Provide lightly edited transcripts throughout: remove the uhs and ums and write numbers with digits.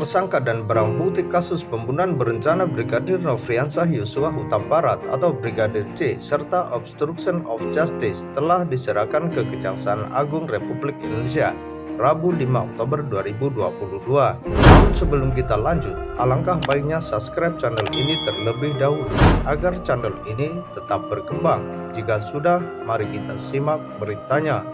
tersangka dan barang bukti kasus pembunuhan berencana Brigadir Nofriansah Yosua Huta Barat atau Brigadir C serta obstruction of justice telah diserahkan ke Kejaksaan Agung Republik Indonesia Rabu 5 Oktober 2022. Namun sebelum kita lanjut, alangkah baiknya subscribe channel ini terlebih dahulu agar channel ini tetap berkembang. Jika sudah, mari kita simak beritanya.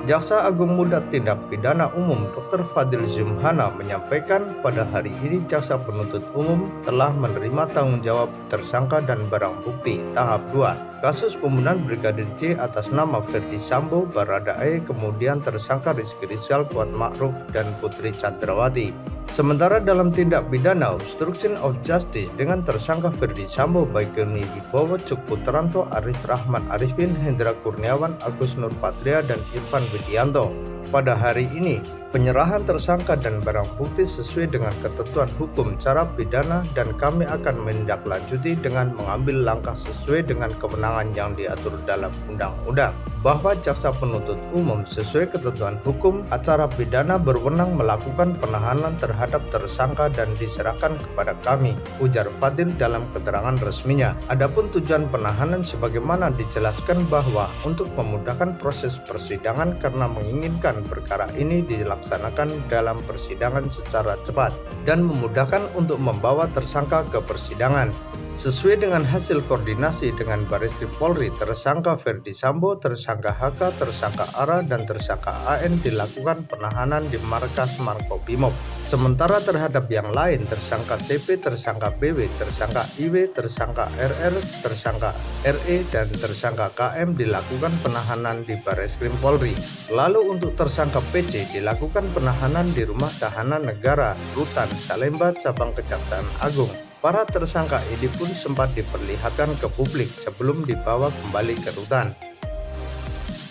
Jaksa Agung Muda Tindak Pidana Umum Dr. Fadil Zumhana menyampaikan pada hari ini Jaksa Penuntut Umum telah menerima tanggung jawab tersangka dan barang bukti tahap 2 kasus pembunuhan Brigadir J atas nama Ferdi Sambo, Baradae, kemudian tersangka Rizky Rizal, Kuat Ma'ruf, dan Putri Chandrawati. Sementara dalam tindak pidana obstruction of justice dengan tersangka Ferdi Sambo, Baikuni Wibowo, Cuk Putranto, Arif Rahman Arifin, Hendra Kurniawan, Agus Nurpatria, dan Irfan Widianto. Pada hari ini, penyerahan tersangka dan barang bukti sesuai dengan ketentuan hukum cara pidana dan kami akan menindaklanjuti dengan mengambil langkah sesuai dengan kewenangan yang diatur dalam undang-undang. Bahwa Jaksa Penuntut Umum sesuai ketentuan hukum acara pidana berwenang melakukan penahanan terhadap tersangka dan diserahkan kepada kami, ujar Fadil dalam keterangan resminya. Adapun tujuan penahanan sebagaimana dijelaskan bahwa untuk memudahkan proses persidangan karena menginginkan perkara ini dilaksanakan dalam persidangan secara cepat dan memudahkan untuk membawa tersangka ke persidangan. Sesuai dengan hasil koordinasi dengan Bareskrim Polri, tersangka Ferdi Sambo, tersangka HK, tersangka ARA, dan tersangka AN dilakukan penahanan di markas Makobrimob. Sementara terhadap yang lain, tersangka CP, tersangka BW, tersangka IW, tersangka RR, tersangka RE, dan tersangka KM dilakukan penahanan di Bareskrim Polri. Lalu untuk tersangka PC dilakukan penahanan di Rumah Tahanan Negara Rutan Salemba Cabang Kejaksaan Agung. Para tersangka ini pun sempat diperlihatkan ke publik sebelum dibawa kembali ke rutan.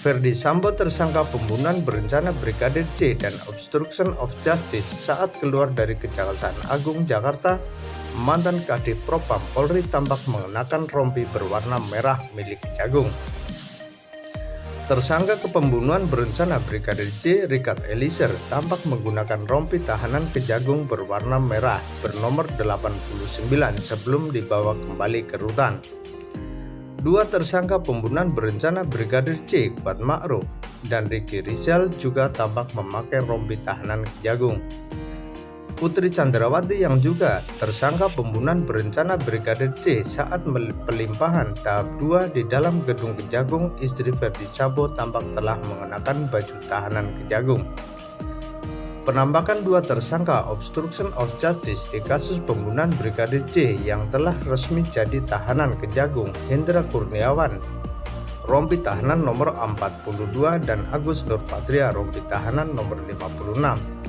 Ferdi Sambo tersangka pembunuhan berencana Brigadir J dan obstruction of justice saat keluar dari Kejaksaan Agung Jakarta. Mantan Kadif Propam Polri tampak mengenakan rompi berwarna merah milik Kejagung. Tersangka kepembunuhan berencana Brigadir J, Richard Eliezer, tampak menggunakan rompi tahanan Kejagung berwarna merah bernomor 89 sebelum dibawa kembali ke rutan. Dua tersangka pembunuhan berencana Brigadir J, Kuat Ma'ruf, dan Rizky Rizal juga tampak memakai rompi tahanan Kejagung. Putri Chandrawati yang juga tersangka pembunuhan berencana Brigadir J saat pelimpahan tahap 2 di dalam gedung Kejagung, istri Ferdi Sambo tampak telah mengenakan baju tahanan Kejagung. Penampakan dua tersangka obstruction of justice di kasus pembunuhan Brigadir J yang telah resmi jadi tahanan Kejagung, Hendra Kurniawan, rompi tahanan nomor 42, dan Agus Nurpatria, rompi tahanan nomor 56.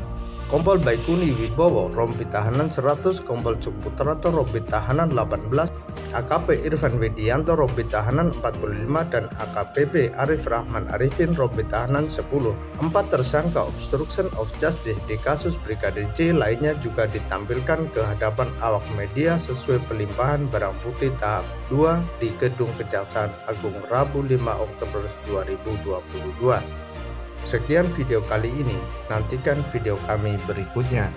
Kompol Baikuni Wibowo, rompi tahanan 100, Kompol Cuk Putranto, rompi tahanan 18, AKP Irfan Widianto, rompi tahanan 45, dan AKBP Arif Rahman Arifin, rompi tahanan 10. Empat tersangka obstruction of justice di kasus Brigadir J lainnya juga ditampilkan ke hadapan awak media sesuai pelimpahan barang bukti tahap 2 di Gedung Kejaksaan Agung Rabu 5 Oktober 2022. Sekian video kali ini, nantikan video kami berikutnya.